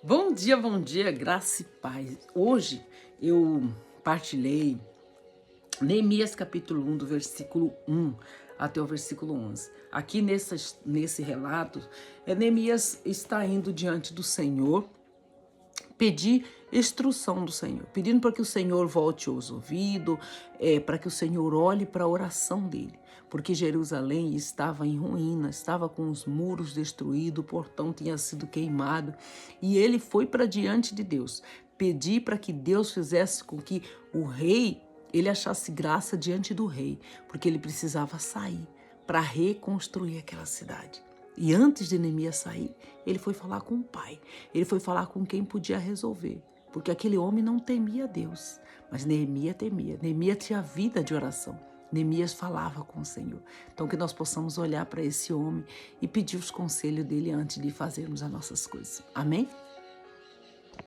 Bom dia, graça e paz. Hoje eu partilhei Neemias capítulo 1, do versículo 1 até o versículo 11. Aqui nesse relato, Neemias está indo diante do Senhor pedir instrução do Senhor, pedindo para que o Senhor volte os ouvidos, para que o Senhor olhe para a oração dele, porque Jerusalém estava em ruína, estava com os muros destruídos, o portão tinha sido queimado, e ele foi para diante de Deus, pedir para que Deus fizesse com que o rei, ele achasse graça diante do rei, porque ele precisava sair para reconstruir aquela cidade. E antes de Neemias sair, ele foi falar com o pai. Ele foi falar com quem podia resolver. Porque aquele homem não temia Deus, mas Neemias temia. Neemias tinha vida de oração. Neemias falava com o Senhor. Então que nós possamos olhar para esse homem e pedir os conselhos dele antes de fazermos as nossas coisas. Amém?